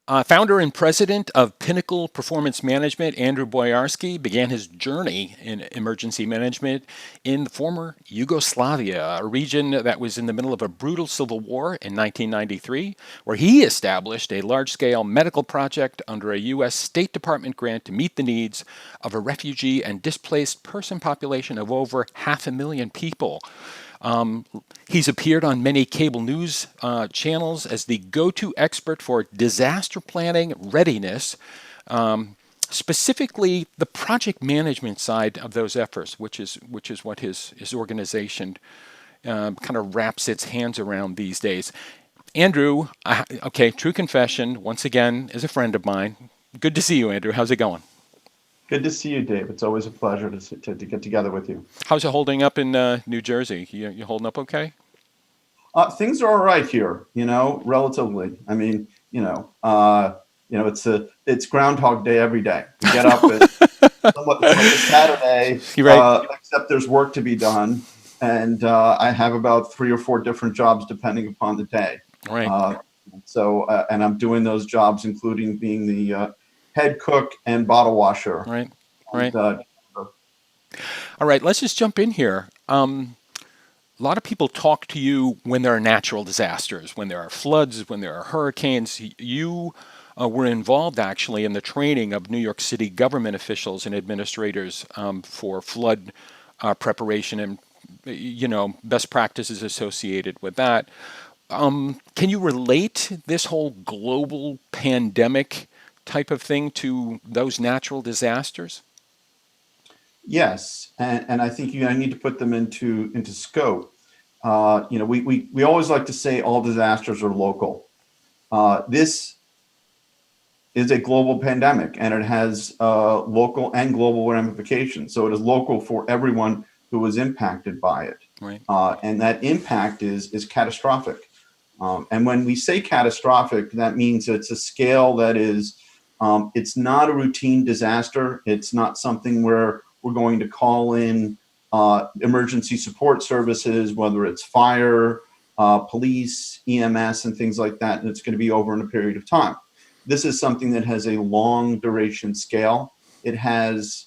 Founder and president of Pinnacle Performance Management, Andrew Boyarsky began his journey in emergency management in the former Yugoslavia, a region that was in the middle of a brutal civil war in 1993, where he established a large scale medical project under a U.S. State Department grant to meet the needs of a refugee and displaced person population of over 500,000 people. Um, he's appeared on many cable news channels as the go to expert for disaster planning readiness, specifically the project management side of those efforts, which is what his organization kind of wraps its hands around these days. Andrew, okay, true confession, once again, is a friend of mine. Good to see you, Andrew. How's it going? Good to see you, Dave. It's always a pleasure to get together with you. How's it holding up in New Jersey? You holding up okay? Things are all right here, relatively. I mean, it's Groundhog Day every day. We get up at somewhat it's like a Saturday, You right? except there's work to be done, and I have about 3 or 4 different jobs depending upon the day. Right, Uh, and I'm doing those jobs, including being the head cook and bottle washer. right, And right. All right, let's just jump in here. A lot of people talk to you when there are natural disasters, when there are floods, when there are hurricanes. You were involved actually in the training of New York City government officials and administrators for flood preparation and best practices associated with that. Can you relate this whole global pandemic type of thing to those natural disasters? Yes, and I think I need to put them into scope. We always like to say all disasters are local. This is a global pandemic, and it has local and global ramifications. So it is local for everyone who is impacted by it, Right. and that impact is catastrophic. And when we say catastrophic, that means it's a scale that is, it's not a routine disaster. It's not something where we're going to call in emergency support services, whether it's fire, police, EMS, and things like that, and it's going to be over in a period of time. This is something that has a long duration scale. It has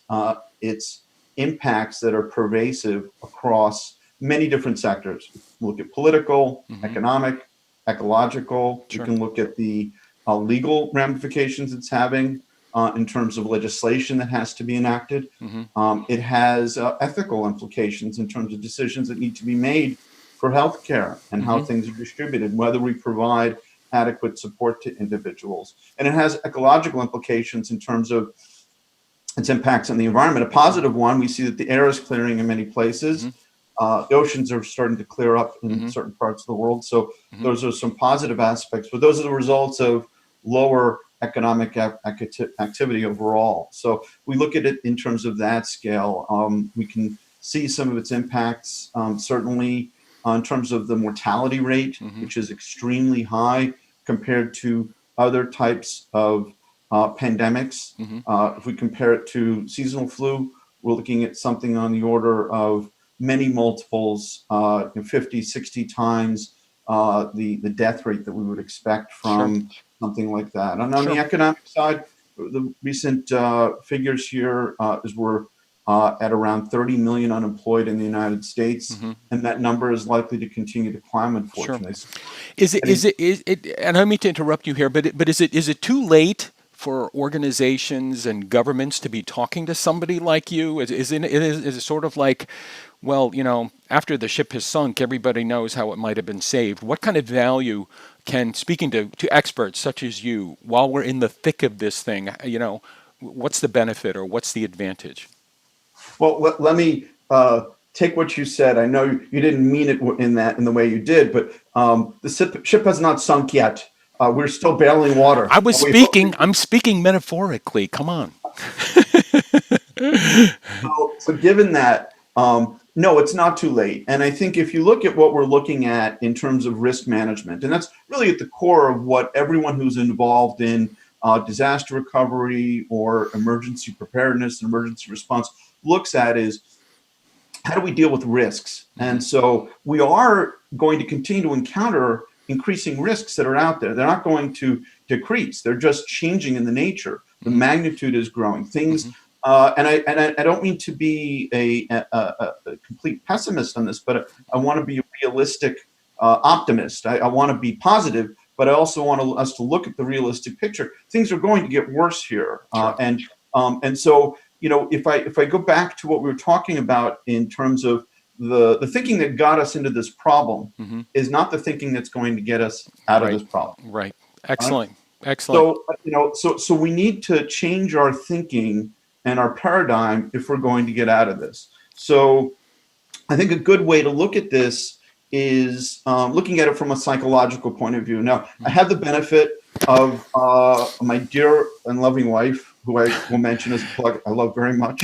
its impacts that are pervasive across many different sectors. Look at political, Mm-hmm. economic, ecological. We Sure. can look at the legal ramifications it's having in terms of legislation that has to be enacted. Mm-hmm. It has ethical implications in terms of decisions that need to be made for healthcare and how Mm-hmm. things are distributed, whether we provide adequate support to individuals. And it has ecological implications in terms of its impacts on the environment. A positive one, we see that the air is clearing in many Mm-hmm. places. The oceans are starting to clear up in Mm-hmm. certain parts of the world. So Mm-hmm. those are some positive aspects, but those are the results of lower economic activity overall. So we look at it in terms of that scale. We can see some of its impacts, certainly in terms of the mortality rate, Mm-hmm. which is extremely high compared to other types of pandemics. Mm-hmm. If we compare it to seasonal flu, we're looking at something on the order of many multiples, 50, 60 times the death rate that we would expect Sure. from something like that. And on the Sure. economic side, the recent figures here is we're at around 30 million unemployed in the United States, Mm-hmm. and that number is likely to continue to climb, Sure. unfortunately. So Is it getting is it is it? And I don't mean to interrupt you here, but is it too late for organizations and governments to be talking to somebody like you? Is it sort of like, well, after the ship has sunk, everybody knows how it might have been saved. What kind of value can speaking to experts such as you while we're in the thick of this thing? What's the benefit or what's the advantage? Well, let me take what you said. I know you didn't mean it in the way you did, but the ship has not sunk yet. We're still bailing water. We hope to I'm speaking metaphorically. Come on. so given that, no, it's not too late. And I think if you look at what we're looking at in terms of risk management, and that's really at the core of what everyone who's involved in disaster recovery or emergency preparedness and emergency response looks at is how do we deal with risks? Mm-hmm. And so we are going to continue to encounter increasing risks that are out there. They're not going to decrease. They're just changing in the nature. The magnitude is growing. Things, and I don't mean to be a complete pessimist on this, but I want to be a realistic optimist. I want to be positive, but I also want us to look at the realistic picture. Things are going to get worse here, Sure. and so if I go back to what we were talking about in terms of the thinking that got us into this problem is not the thinking that's going to get us out of Right. this problem. Right. Right? Excellent. Excellent. So we need to change our thinking and our paradigm if we're going to get out of this. So I think a good way to look at this is looking at it from a psychological point of view. Now, I have the benefit of my dear and loving wife, who I will mention as a plug, I love very much.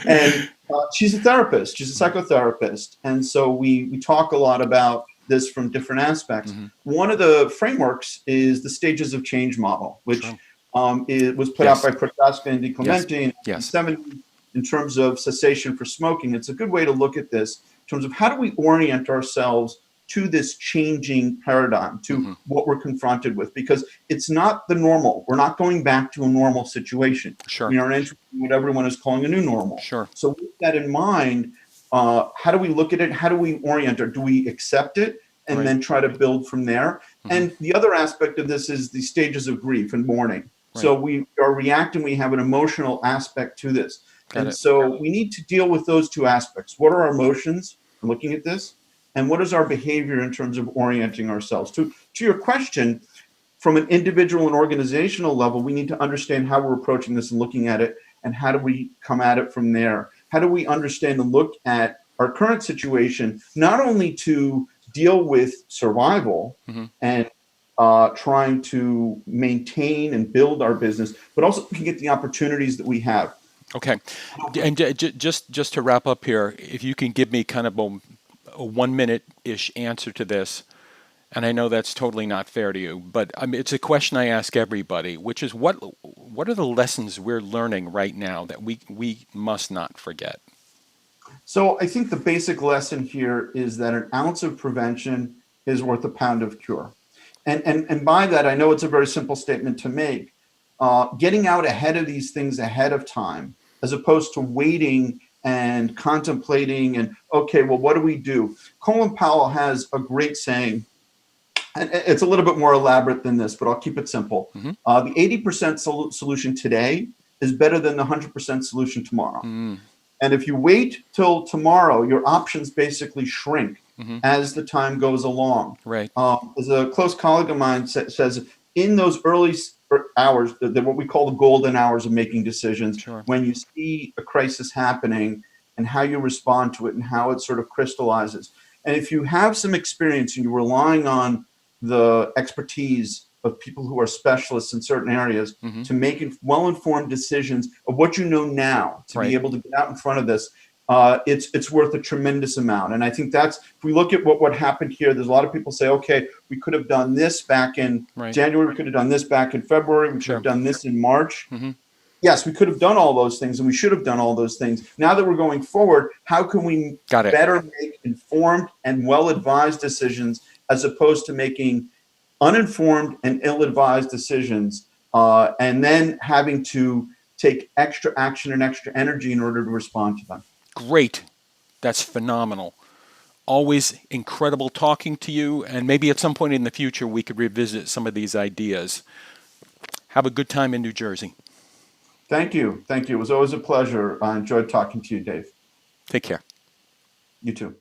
And she's a therapist, she's a psychotherapist. And so we talk a lot about this from different aspects. One of the frameworks is the stages of change model, which it was put out by Prochaska and DiClemente in the 70s in terms of cessation for smoking. It's a good way to look at this in terms of how do we orient ourselves to this changing paradigm, to what we're confronted with, because it's not the normal. We're not going back to a normal situation. Sure. We are entering what everyone is calling a new normal. Sure. So with that in mind, how do we look at it? How do we orient it? Do we accept it and then try to build from there? And the other aspect of this is the stages of grief and mourning. So we are reacting, we have an emotional aspect to this. So we need to deal with those two aspects. What are our emotions looking at this? And what is our behavior in terms of orienting ourselves? To your question, from an individual and organizational level, we need to understand how we're approaching this and looking at it, and how do we come at it from there? How do we understand and look at our current situation, not only to deal with survival and trying to maintain and build our business, but also looking at the opportunities that we have. Okay. And just to wrap up here, if you can give me kind of a 1 minute-ish answer to this, and I know that's totally not fair to you, but it's a question I ask everybody, which is what are the lessons we're learning right now that we must not forget? So I think the basic lesson here is that an ounce of prevention is worth a pound of cure. And by that, I know it's a very simple statement to make. Getting out ahead of these things ahead of time, as opposed to waiting and contemplating and, okay, well, what do we do? Colin Powell has a great saying, and it's a little bit more elaborate than this, but I'll keep it simple. The 80% solution today is better than the 100% solution tomorrow. And if you wait till tomorrow, your options basically shrink as the time goes along. Right. As a close colleague of mine says, in those early hours, what we call the golden hours of making decisions, when you see a crisis happening and how you respond to it and how it sort of crystallizes. And if you have some experience and you're relying on the expertise of people who are specialists in certain areas to make well-informed decisions of what you know now, to be able to get out in front of this, it's worth a tremendous amount. And I think that's, if we look at what happened here, there's a lot of people say, okay, we could have done this back in January, we could have done this back in February, we should have done this in March. Yes, we could have done all those things, and we should have done all those things. Now that we're going forward, how can we better make informed and well-advised decisions as opposed to making uninformed and ill-advised decisions, and then having to take extra action and extra energy in order to respond to them? Great. That's phenomenal. Always incredible talking to you, and maybe at some point in the future we could revisit some of these ideas. Have a good time in New Jersey. Thank you. Thank you. It was always a pleasure. I enjoyed talking to you, Dave. Take care. You too.